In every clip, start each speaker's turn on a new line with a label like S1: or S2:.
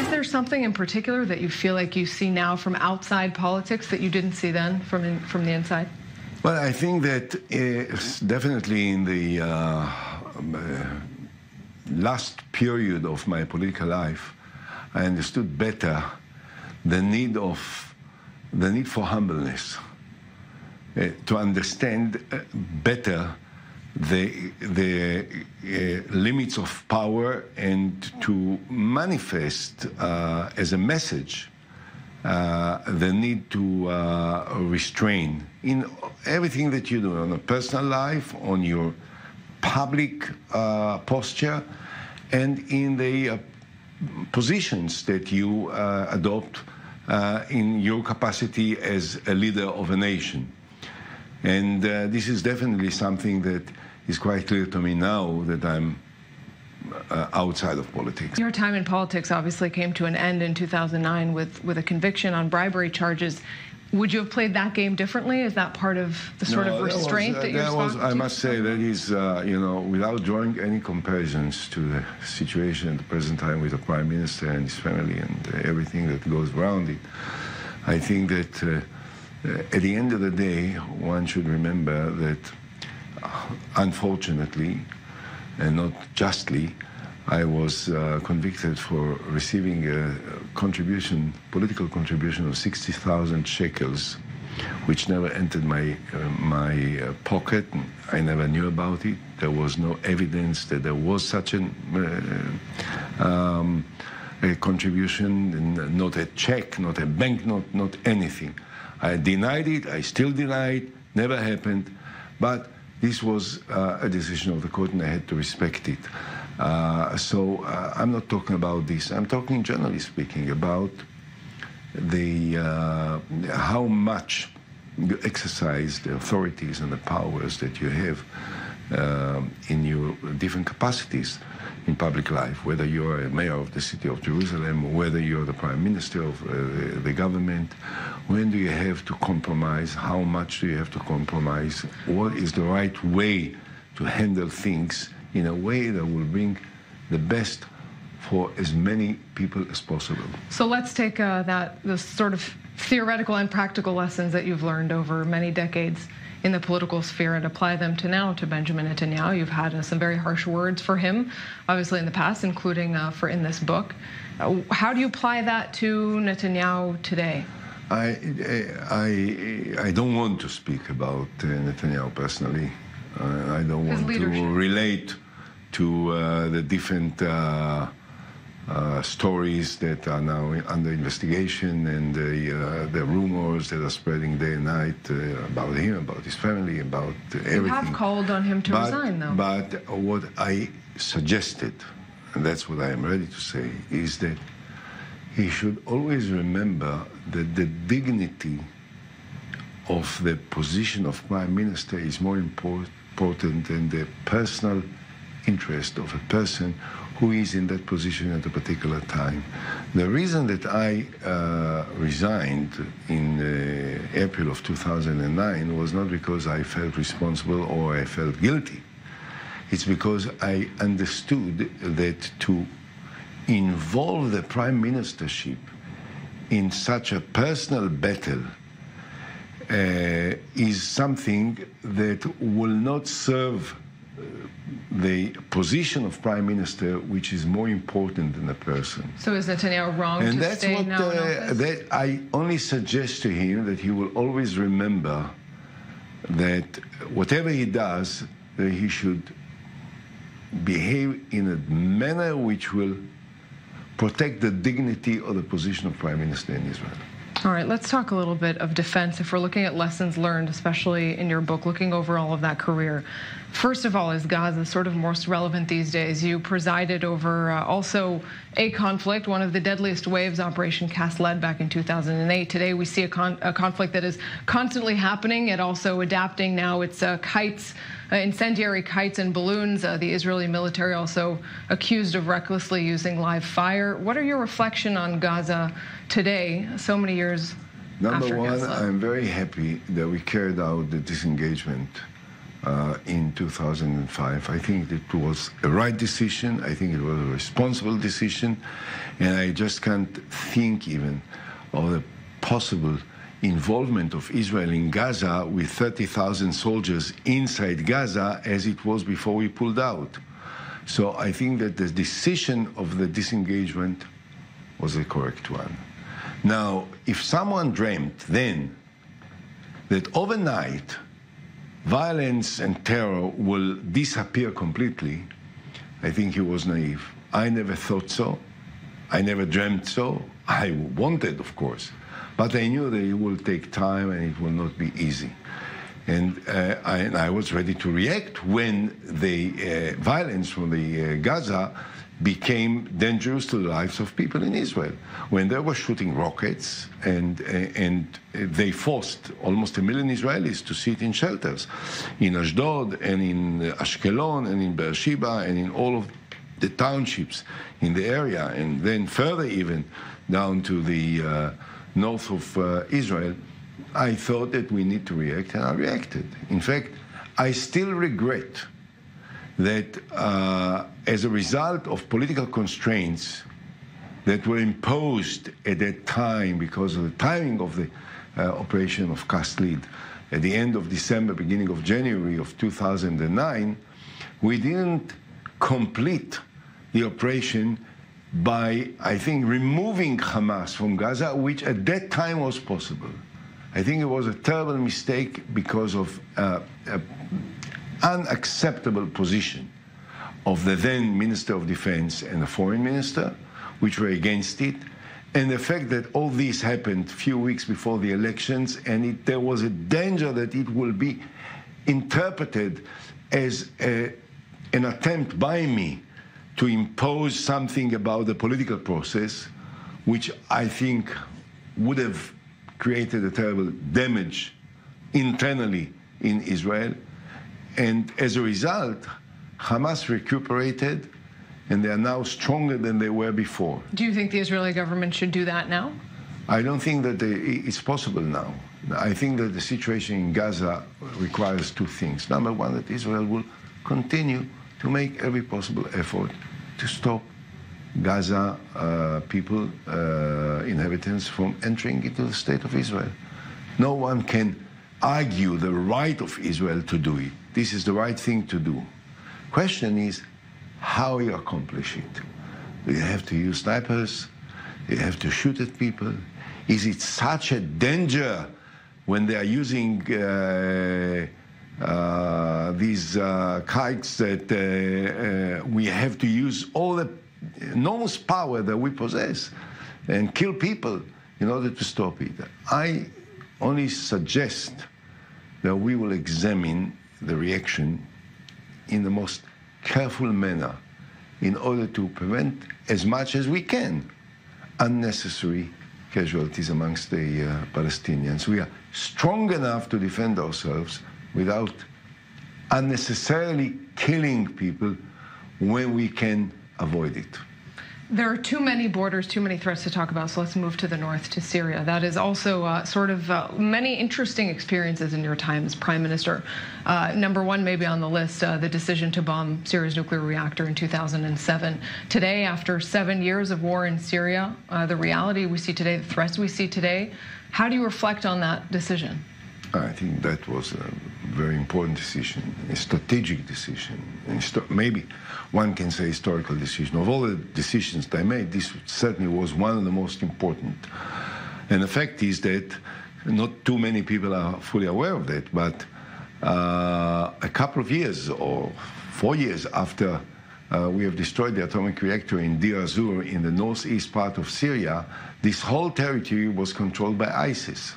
S1: Is there something in particular that you feel like you see now from outside politics that you didn't see then from the inside?
S2: Well, I think that definitely in the last period of my political life, I understood better the need for humbleness, to understand better the limits of power, and to manifest as a message the need to restrain in everything that you do, on a personal life, on your public posture, and in the positions that you adopt in your capacity as a leader of a nation. And this is definitely something that is quite clear to me now that I'm outside of politics.
S1: Your time in politics obviously came to an end in 2009 with a conviction on bribery charges. Would you have played that game differently? Is that part of the sort of restraint that you're responding to?
S2: I must say that is, you know, without drawing any comparisons to the situation at the present time with the Prime Minister and his family and everything that goes around it, I think that at the end of the day, one should remember that, unfortunately, and not justly, I was convicted for receiving a contribution, political contribution of 60,000 shekels, which never entered my pocket. I never knew about it. There was no evidence that there was such a contribution, and not a check, not a banknote, not anything. I denied it. I still deny it. Never happened. But this was a decision of the court, and I had to respect it. So I'm not talking about this. I'm talking, generally speaking, about the how much you exercise the authorities and the powers that you have in your different capacities in public life, whether you're a mayor of the city of Jerusalem, or whether you're the prime minister of the government. When do you have to compromise? How much do you have to compromise? What is the right way to handle things in a way that will bring the best for as many people as possible?
S1: So let's take the sort of theoretical and practical lessons that you've learned over many decades in the political sphere and apply them to now to Benjamin Netanyahu. You've had some very harsh words for him, obviously in the past, including in this book. How do you apply that to Netanyahu today?
S2: I don't want to speak about Netanyahu personally. I don't want to relate to the different stories that are now under investigation, and the rumors that are spreading day and night about him, about his family, about everything.
S1: You have called on him to resign, though.
S2: But what I suggested, and that's what I am ready to say, is that he should always remember that the dignity of the position of Prime Minister is more important than the personal interest of a person who is in that position at a particular time. The reason that I resigned in April of 2009 was not because I felt responsible or I felt guilty. It's because I understood that to involve the prime ministership in such a personal battle is something that will not serve the position of prime minister, which is more important than the person.
S1: So is Netanyahu wrong to stay now in office?
S2: That I only suggest to him that he will always remember that whatever he does, he should behave in a manner which will protect the dignity of the position of prime minister in Israel.
S1: All right, let's talk a little bit of defense. If we're looking at lessons learned, especially in your book, looking over all of that career. First of all, is Gaza sort of most relevant these days? You presided over also a conflict, one of the deadliest waves, Operation Cast Lead, back in 2008. Today, we see a conflict that is constantly happening and also adapting now. It's kites, incendiary kites and balloons. The Israeli military also accused of recklessly using live fire. What are your reflections on Gaza today, so many years after
S2: Number one,
S1: Cast Lead?
S2: I'm very happy that we carried out the disengagement in 2005. I think it was a right decision. I think it was a responsible decision. And I just can't think even of the possible involvement of Israel in Gaza with 30,000 soldiers inside Gaza as it was before we pulled out. So I think that the decision of the disengagement was the correct one. Now, if someone dreamt then that overnight violence and terror will disappear completely, I think he was naive. I never thought so. I never dreamt so. I wanted, of course, but I knew that it will take time and it will not be easy. And I was ready to react when the violence from the Gaza became dangerous to the lives of people in Israel. When they were shooting rockets and they forced almost 1 million Israelis to sit in shelters in Ashdod and in Ashkelon and in Beersheba and in all of the townships in the area, and then further even down to the north of Israel, I thought that we need to react, and I reacted. In fact, I still regret that as a result of political constraints that were imposed at that time because of the timing of the operation of Cast Lead at the end of December, beginning of January of 2009, we didn't complete the operation by, I think, removing Hamas from Gaza, which at that time was possible. I think it was a terrible mistake because of unacceptable position of the then Minister of Defense and the Foreign Minister, which were against it, and the fact that all this happened a few weeks before the elections, and there was a danger that it will be interpreted as an attempt by me to impose something about the political process, which I think would have created a terrible damage internally in Israel. And as a result, Hamas recuperated, and they are now stronger than they were before.
S1: Do you think the Israeli government should do that now?
S2: I don't think that it's possible now. I think that the situation in Gaza requires two things. Number one, that Israel will continue to make every possible effort to stop Gaza people, inhabitants, from entering into the state of Israel. No one can argue the right of Israel to do it. This is the right thing to do. Question is how you accomplish it. Do you have to use snipers? Do you have to shoot at people? Is it such a danger when they are using these kites that we have to use all the enormous power that we possess and kill people in order to stop it? I only suggest that we will examine the reaction in the most careful manner in order to prevent as much as we can unnecessary casualties amongst the Palestinians. We are strong enough to defend ourselves without unnecessarily killing people when we can avoid it.
S1: There are too many borders, too many threats to talk about, so let's move to the north, to Syria. That is also many interesting experiences in your time as prime minister. Number one, maybe on the list, the decision to bomb Syria's nuclear reactor in 2007. Today, after 7 years of war in Syria, the reality we see today, the threats we see today, how do you reflect on that decision?
S2: I think that was a very important decision, a strategic decision. Maybe one can say historical decision. Of all the decisions they made, this certainly was one of the most important. And the fact is that not too many people are fully aware of that, but a couple of years or 4 years after we have destroyed the atomic reactor in Deir ez-Zor in the northeast part of Syria, this whole territory was controlled by ISIS.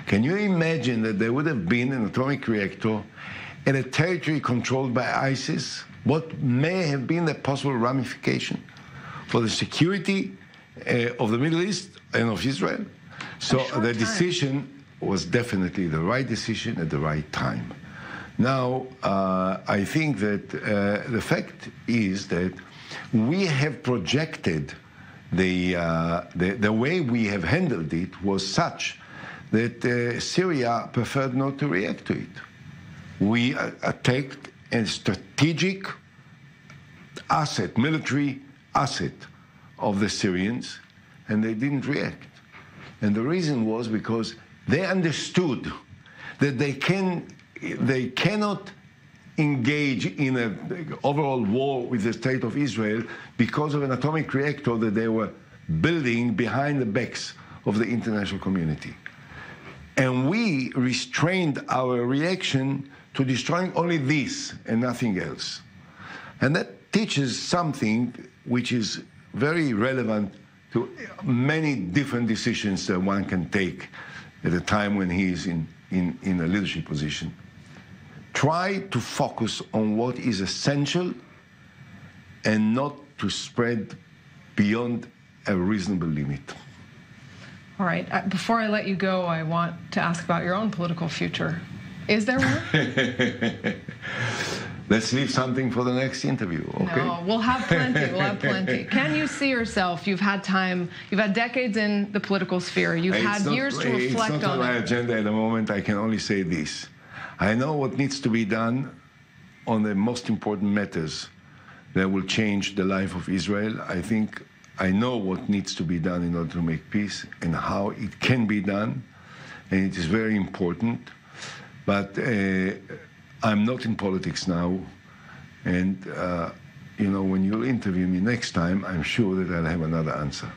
S2: Can you imagine that there would have been an atomic reactor in a territory controlled by ISIS? What may have been the possible ramification for the security of the Middle East and of Israel? So the decision was definitely the right decision at the right time. Now, I think that the fact is that we have projected the way we have handled it was such that Syria preferred not to react to it. We attacked a strategic asset, military asset of the Syrians, and they didn't react. And the reason was because they understood that they cannot engage in an overall war with the State of Israel because of an atomic reactor that they were building behind the backs of the international community. And we restrained our reaction to destroying only this and nothing else. And that teaches something which is very relevant to many different decisions that one can take at a time when he is in a leadership position. Try to focus on what is essential and not to spread beyond a reasonable limit.
S1: All right. Before I let you go, I want to ask about your own political future. Is there one?
S2: Let's leave something for the next interview, okay?
S1: No, we'll have plenty. We'll have plenty. Can you see yourself? You've had time. You've had decades in the political sphere. You've had years to reflect on it.
S2: It's not on my agenda at the moment. I can only say this. I know what needs to be done on the most important matters that will change the life of Israel. I know what needs to be done in order to make peace and how it can be done, and it is very important. But I'm not in politics now, and when you'll interview me next time, I'm sure that I'll have another answer.